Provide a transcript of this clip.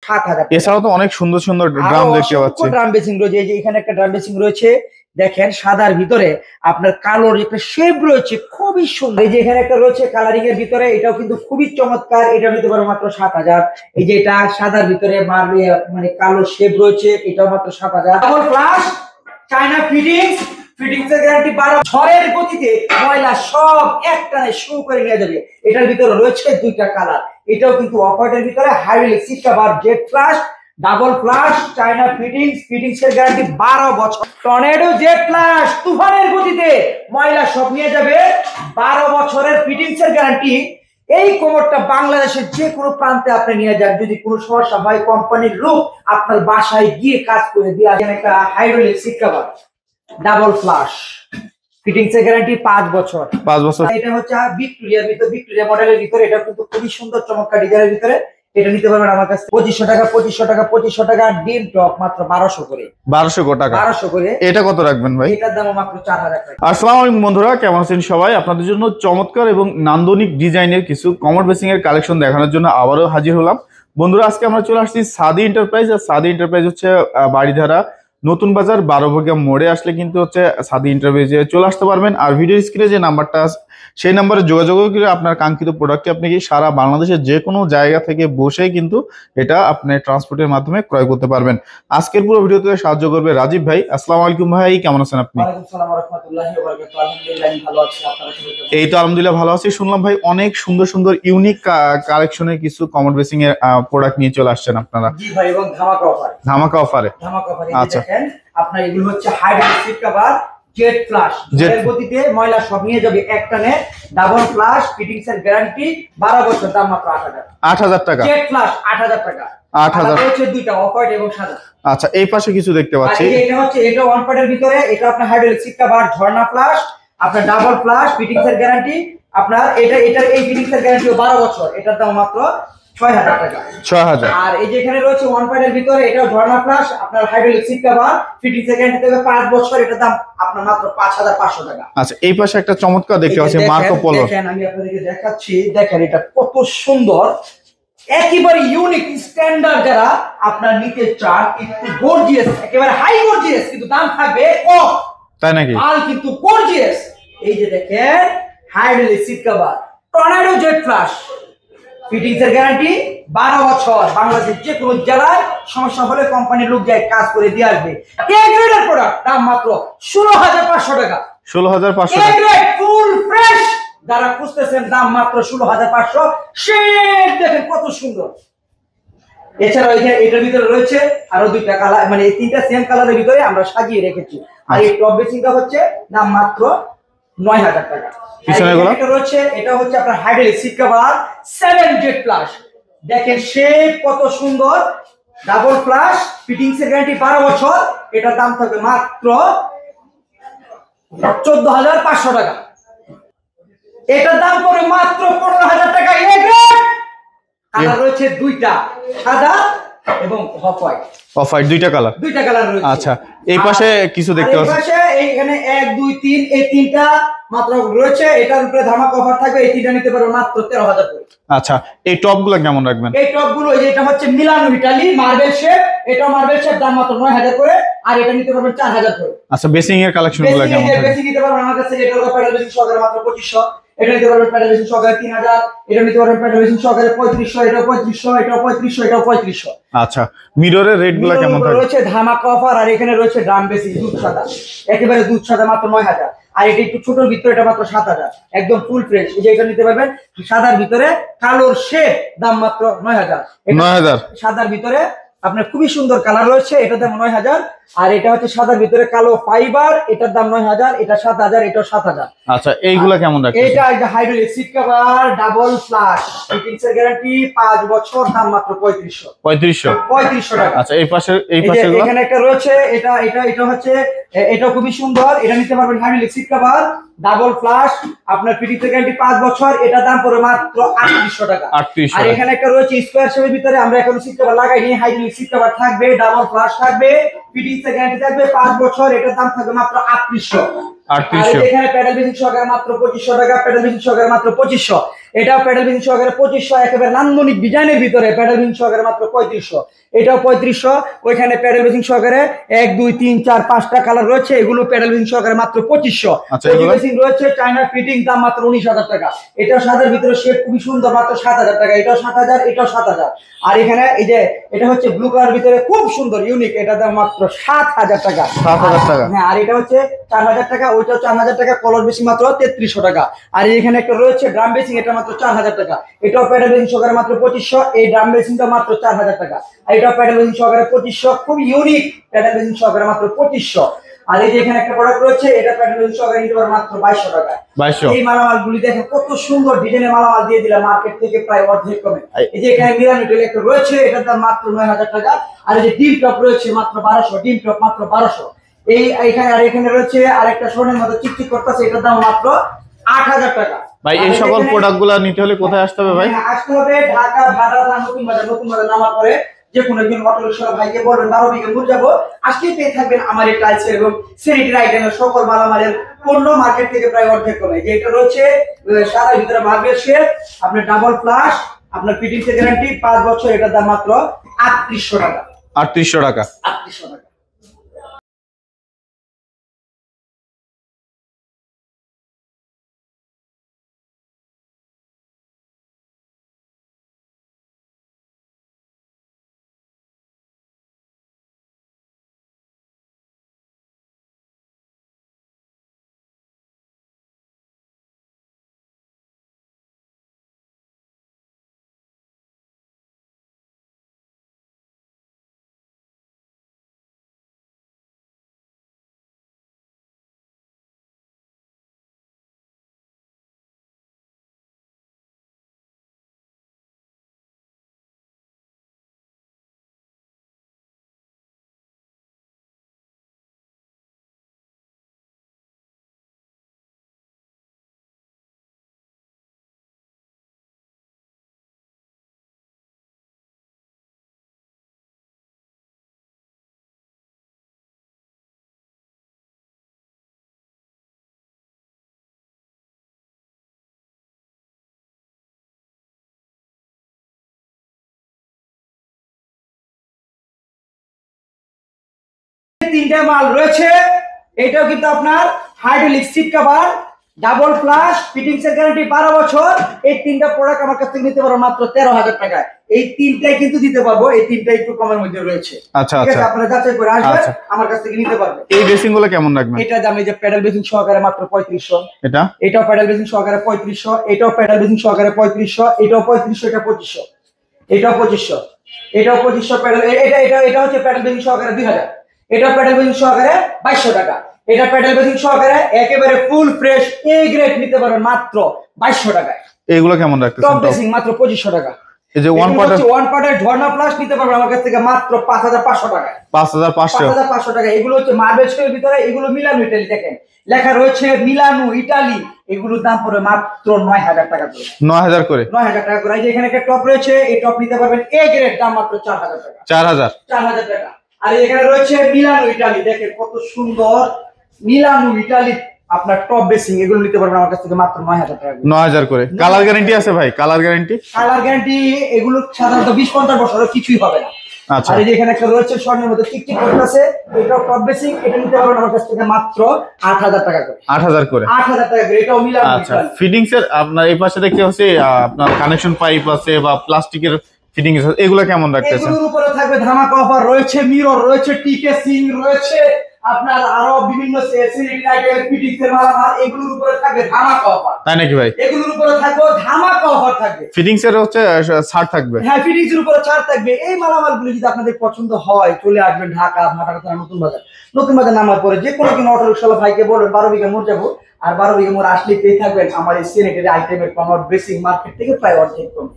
7,000। এছাড়াও তো অনেক সুন্দর সুন্দর ড্রাম দেখতে পাচ্ছি। ড্রাম বেসিং রয়েছে, এই যে এখানে একটা ড্রাম বেসিং রয়েছে দেখেন, সাদার ভিতরে আপনার কালোর একটা শেপ রয়েছে, খুবই সুন্দর। এই যে এখানে একটা রয়েছে কালারিং এর ভিতরে, এটাও কিন্তু খুবই চমৎকার, এটা নিতে পারো মাত্র 7,000। এই যে এটা সাদার ভিতরে মানে কালো শেপ রয়েছে, এটাও মাত্র 7,000। ডাবল ফ্লাশ চায়না ফিটিংস এর গ্যারান্টি 12। ঝড়ের গতিতে ময়লা সব একটানে শো করে নিয়ে যাবে। এটার ভিতরে রয়েছে দুইটা কালার, এটাও কিন্তু অফ হোয়াইটের ভিতরে hydraulic seat cover, jet flush, double flush China fittings এর গ্যারান্টি 12 বছর। টর্নেডো জেট ফ্লাশ তুফানের গতিতে ময়লা সব নিয়ে যাবে, 12 বছরের ফিটিংস এর গ্যারান্টি। এই কোমরটা বাংলাদেশের যে কোনো প্রান্তে আপনি নিয়ে যান, যদি কোনো সমস্যা হয় কোম্পানির লোক আপনার বাসায় গিয়ে কাজ করে দিয়ে আসেন। একটা hydraulic seat cover, double flush, fittings এর গ্যারান্টি 5 বছর। 5 বছর। এটা হচ্ছে ভিক্টোরিয়া মডেলের ভিতরে, এটা কিন্তু খুবই সুন্দর চমৎকার ডিজাইনের ভিতরে। এটা নিতে পারবেন আমার কাছে 2500 টাকা ডিম টপ মাত্র 1200 করে। 1200 করে। এটা কত রাখবেন ভাই? এটার দাম মাত্র 4000 টাকা। আসসালামু আলাইকুম বন্ধুরা, কেমন আছেন সবাই? আপনাদের জন্য চমৎকার এবং নান্দনিক ডিজাইনের কিছু কমর বেসিং এর কালেকশন দেখানোর জন্য আবারও হাজির হলাম। বন্ধুরা, আজকে আমরা চলে আসছি সাদি এন্টারপ্রাইজ। আর সাদি এন্টারপ্রাইজ হচ্ছে বাড়িধারা নতুন বাজার 12 ভোগিয়া মোড়ে আসলে কিন্তু হচ্ছে সাদি এন্টারপ্রাইজে চলে আসতে পারবেন। আর ভিডিও স্ক্রিনে যে নাম্বারটা সেই নাম্বারে যোগাযোগ করে আপনার কাঙ্ক্ষিত প্রোডাক্টটি আপনি কি সারা বাংলাদেশের যে কোনো জায়গা থেকে বসেই কিন্তু এটা আপনি ট্রান্সপোর্টের মাধ্যমে ক্রয় করতে পারবেন। আজকের পুরো ভিডিওতে সাহায্য করবে রাজীব ভাই। আসসালামু আলাইকুম ভাই, কেমন আছেন আপনি? ওয়ালাইকুম আসসালাম ওয়া রাহমাতুল্লাহি ওয়া বারাকাতুহু। আলহামদুলিল্লাহ আমি ভালো আছি, আপনারা কেমন? এই তো আলহামদুলিল্লাহ ভালো আছি। শুনলাম ভাই অনেক সুন্দর সুন্দর ইউনিক কালেকশনের কিছু কমর বেসিং এর প্রোডাক্ট নিয়ে চলে আসছেন আপনারা। জি ভাই, এবং ধামাকা অফারে। আচ্ছা, দেখেন আপনার এগুলো হচ্ছে hydraulic seat cover, jet flush, এর গতিতে ময়লা সব নিয়ে যাবে একটানে, ডাবল ফ্লাশ, ফিটিংস এর গ্যারান্টি 12 বছর, দাম মাত্র 8000 টাকা। জেট ফ্লাশ 8000 টাকা। 8000 হচ্ছে দুইটা অফ হোয়াইট এবং সাদা। আচ্ছা, এই পাশে কিছু দেখতে পাচ্ছি। এটা হচ্ছে এটা ওয়ান পার্টের ভিতরে, এটা আপনার হাইড্রোলিক সিট কভার, ঝর্ণা ফ্লাশ, আপনার ডাবল ফ্লাশ, ফিটিংস এর গ্যারান্টি আপনার এটার এই ফিটিংস এর গ্যারান্টি 12 বছর, এটার দাম মাত্র 6000 টাকা। 6000। আর এই যে এখানে রয়েছে ওয়ান পার্টের ভিতরে, এটাও ঝর্ণা ফ্লাশ, আপনার হাইড্রোলিক সিট কভার, ফিটিংস এর গ্যারান্টি দেবে 5 বছর, এটার দাম আপনার মাত্র 5500 টাকা। আচ্ছা, এই পাশে একটা চমৎকার দেখতে পাচ্ছি মার্কো পোলো। দেখেন আমি আপনাদেরকে দেখাচ্ছি, দেখেন এটা কত সুন্দর, একেবারে ইউনিক স্ট্যান্ডার্ড। যারা আপনার নিতে চান একটু গর্জিয়াস, একেবারে হাই গর্জিয়াস, কিন্তু দাম থাকবে কম। তাই নাকি? মাল কিন্তু গর্জিয়াস। এই যে দেখেন hydraulic seat cover, tornado jet flush, fittings এর গ্যারান্টি 12 বছর। বাংলাদেশের যে কোনো জেলায় সমস্যা হলে কোম্পানির লোক যায় কাজ করে দিয়ে আসবে। এ গ্রেডের প্রোডাক্ট, দাম মাত্র 16500 টাকা। 16500 এ গ্রেড ফুল ফ্রেশ যারা খুঁজতেছেন, দাম মাত্র 16500। শেড দেখেন কত সুন্দর। এছাড়াও এটার ভিতরে রয়েছে আরো দুইটা কালার, মানে এই তিনটা সেম কালারের ভিতরে আমরা সাজিয়ে রেখেছি। আর এই টপ বেসিংটা হচ্ছে দাম মাত্র 9000 টাকা। এটা রয়েছে, এটা হচ্ছে আপনার hydraulic seat cover 7 jet flush, দেখেন শেপ কত সুন্দর, ডাবল ফ্লাশ, ফিটিংস এর গ্যারান্টি 12 বছর, এটার দাম থাকবে মাত্র 14500 টাকা। এটার দাম পড়ে মাত্র 15000 টাকা। এ গ্রেড কালার রয়েছে দুইটা, সাদা এবং অফ হোয়াইট, দুইটা কালার রয়েছে। আচ্ছা, এই পাশে কিছু দেখতে পাচ্ছি। এই পাশে এইখানে 1 2 3 এই তিনটা মাত্র রয়েছে, এটার উপরে ধামাকা অফার থাকবে। এই তিনটা নিতে পারো মাত্র 13000 করে। আচ্ছা, এই টপগুলো কেমন রাখবেন? এই টপগুলো এটা হচ্ছে মিলানো ইতালি মার্বেল শেপ, এটা মার্বেল শেপ, দাম মাত্র 9000 করে। আর এটা নিতে পারবেন 4000 করে। আচ্ছা, বেসিং এর কালেকশনগুলো কেমন থাকবে? বেসিং নিতে পারবেন আমার কাছে, এটা হলো প্যাডেল বেসিং সহকারে মাত্র 2500, এটা নিতে পারবেন প্যাডেল বেসিং সহকারে 3000, এটা নিতে পারবেন প্যাডেল বেসিং সহকারে 3500, এটা 3500, এটা 3500, এটা 3500। আচ্ছা, মিররের রেটগুলো কেমন থাকবে? রয়েছে ধামাকা অফার। আর এখানে রয়েছে ড্রাম বেসিং দুধ সাদা, একেবারে দুধ সাদা, মাত্র 9000। আর এটা একটু ছোটর ভিতরে, এটা মাত্র 7000, একদম ফুল ফ্রেশ। এই যে এটা নিতে পারবেন সাদার ভিতরে কালোর শেপ, দাম মাত্র 9000। 9000 সাদার ভিতরে আপনার খুবই সুন্দর কালার রয়েছে, এটার দাম 9000। আর এটা হচ্ছে সাদার ভিতরে কালো ফাইবার, এটার দাম 9000, এটা 7000, এটাও 7000। আচ্ছা, এইগুলা কেমন রাখছেন? এটা hydraulic seat cover, double flush, fittings এর গ্যারান্টি 5 বছর, দাম মাত্র 3500 টাকা। আচ্ছা, এই পাশে এখানে একটা রয়েছে, এটা হচ্ছে, এটা খুবই সুন্দর, এটা নিতে পারবেন hydraulic seat cover, double flush, আপনার ফিটিংস এর গ্যারান্টি 5 বছর, এটা দাম পড়ে মাত্র 3800 টাকা। আর এখানে একটা রয়েছে স্কয়ার শেপের ভিতরে, আমরা এখন সিট কভার লাগাইনি, হাইড্রোলিক সিট কভার থাকবে, ডাবল ফ্লাশ থাকবে, ফিটিংস এর গ্যারান্টি থাকবে 5 বছর, এটার দাম থাকবে মাত্র 3800। আর এখানে প্যাডেল বেসিং সহকারে মাত্র 2500 টাকা, প্যাডেল বেসিং সহকারে মাত্র 2500। এটাও প্যাডেল বেসিং সহকারে 2500, একেবারে নান্দনিক ডিজাইনের ভিতরে প্যাডেল বেসিং সহকারে মাত্র 3500। এটাও 3500। ওইখানে প্যাডেল বেসিং সহকারে 1 2 3 4 5টা কালার রয়েছে, এগুলো প্যাডেল বেসিং সহকারে মাত্র 2500। বেসিং রয়েছে চায়না ফিটিং, দাম মাত্র 19000 টাকা। এটাও সাদার ভিতরে শেড খুবই সুন্দর, মাত্র 7000 টাকা। এটাও 7000, এটাও 7000। আর এখানে এই যে এটা হচ্ছে ব্লু কালার ভিতরে খুব সুন্দর ইউনিক, এটা দাম মাত্র 7000 টাকা। 7000 টাকা। হ্যাঁ, আর এটা হচ্ছে 4000 টাকা, ওইটাও 4000 টাকা। কলর বেসিং মাত্র 3300 টাকা। আর এখানে একটা রয়েছে ড্রাম বেসিং, এটা মাত্র 4000 টাকা। এটাও প্যাডেল বেসিং সহকারে মাত্র 2500। এই ড্রাম বেসিংটা মাত্র 4000 টাকা। আর এটাও প্যাডেল বেসিং সহকারে 2500, খুব ইউনিক প্যাডেল বেসিং সহকারে মাত্র 2500। আর এই যে এখানে একটা প্রোডাক্ট রয়েছে, এটা প্যাডেল বেসিং সহকারে নিতে পারো মাত্র 2200 টাকা। 2200। এই মালামালগুলি দেখেন কত সুন্দর ডিজাইনের মালামাল দিয়ে দিলাম মার্কেট থেকে প্রায় অর্ধেক কমে। এই যে এখানে মিলানো টেল একটা রয়েছে, এটার দাম মাত্র 9000 টাকা। আর এই যে ডিম টপ রয়েছে মাত্র 1200, ডিম টপ মাত্র 1200। এই এখানে আর এখানে রয়েছে আরেকটা সোনার মতো চিকচিক করতেছে, এটার দাম মাত্র 8000 টাকা। ভাই এই সকল প্রোডাক্টগুলো নিতে হলে কোথায় আসতে হবে ভাই? আসতে হবে ঢাকা ভাড়া নতুন বাজার। নতুন বাজার নামার পরে যে কোনো একজন অটো রিকশা ভাইকে বলবেন 12 বিঘা মুর যাবো, আজকে পেয়ে থাকবেন আমার এই টাইলসের এবং স্যানিটারি আইটেমের সকল মালামালের পণ্য মার্কেট থেকে প্রায় অর্ধেক কমে। যে এটা রয়েছে সারা ভিতরে মার্বেল শেড, আপনার ডাবল ফ্লাশ, আপনার ফিটিংস এর গ্যারান্টি 5 বছর। এটার দাম মাত্র 3800 টাকা। 3800 টাকা। 3800 টাকা। তিনটা মাল রয়েছে, এটাও কিন্তু আপনার hydraulic seat cover, double flush, fittings এর গ্যারান্টি 12 বছর। এই তিনটা প্রোডাক্ট আমার কাছ থেকে নিতে পারো মাত্র 13000 টাকায়। এই তিনটাই কিন্তু দিতে পারবো, এই তিনটা একটু কমের মধ্যে রয়েছে। আচ্ছা ঠিক আচ্ছা, আছে, আপনারা যাচাই করে আসবেন, আমার কাছ থেকে নিতে পারবেন। এই বেসিং গুলো কেমন রাখবেন? এটা দাম এই যে প্যাডেল বেসিং সহকারে মাত্র 3500। এটাও প্যাডেল বেসিং সহকারে 3500। এটাও প্যাডেল বেসিং সহকারে 3500। এটাও 3500। এটা 2500। এটাও 2500। এটাও 2500 প্যাডেল। এটা এটা এটা হচ্ছে প্যাডেল বেসিং সহকারে 2000। এটা প্যাডেল বেসিং সহকারে 2200 টাকা। এটা প্যাডেল বেসিং সহকারে একেবারে ফুল ফ্রেশ এ গ্রেড নিতে পারবেন মাত্র 2200 টাকায়। এগুলো কেমন রাখতেছেন? টপ বেসিং মাত্র 2500 টাকা। এই যে ওয়ান পার্টের ঝর্ণা প্লাস নিতে পারবেন আমার কাছ থেকে মাত্র 5500 টাকায়। 5500 টাকা। এগুলো হচ্ছে মার্বেল শেডের ভিতরে, এগুলো মিলানো ইটালি, দেখেন লেখা রয়েছে মিলানো ইটালি। এগুলোর দাম পড়বে মাত্র 9000 টাকা করে। 9000 করে। 9000 টাকা করে। এই যে এখানে একটা টপ রয়েছে, এই টপ নিতে পারবেন এ গ্রেড, দাম মাত্র 4000 টাকা। 4000 টাকা। আর এখানে রয়েছে মিলানো ইটালি, দেখেন কত সুন্দর মিলানো ইটালি আপনার টপ বেসিং, এগুলো নিতে পারবেন আমার কাছ থেকে মাত্র 9000 টাকা। 9000 করে। কালার গ্যারান্টি আছে ভাই? কালার গ্যারান্টি এগুলো সাধারণত 20-50 বছরের কিছুই হবে না। আচ্ছা। আর এই যে এখানে একটা রয়েছে স্বর্ণের মধ্যে টিকটিক করতেছে, এটাও টপ বেসিং, এটা নিতে পারবেন আমার কাছ থেকে মাত্র 8000 টাকা করে। 8000 করে। 8000 টাকা করে। এটাও মিলানো। আচ্ছা, ফিটিংস এর আপনার এই পাশে দেখতে হচ্ছে আপনার কানেকশন পাইপ আছে বা প্লাস্টিকের ফিটিং আছে, এগুলো কেমন রাখতেছেন? এগুলোর উপরে থাকবে ধামাকা অফার রয়েছে, মিরর রয়েছে, টিকে সিং রয়েছে, আপনার আরো বিভিন্ন স্যানিটারি আইটেম ফিটিংস এর মালামাল, এগুলোর উপরে থাকবে ধামাকা অফার। তাই নাকি ভাই? এগুলোর উপরে থাকবে ধামাকা অফার থাকবে। ফিটিংস এর হচ্ছে ছাড় থাকবে। হ্যাঁ, ফিটিংস এর উপরে ছাড় থাকবে। এই মালামালগুলো যদি আপনাদের পছন্দ হয়, চলে আসবেন ঢাকা ভাটারকাটা নতুন বাজার। নতুন বাজার নামার পরে যে কোনো অটো রিকশা ভাইকে বলবেন 12 বিঘা মোড় যাবো, আর 12 বিঘা মোড় আসলে পেয়ে থাকবেন আমার এই স্যানিটারি আইটেমের কমর বেসিং মার্কেট থেকে প্রায় অর্ধেক কম।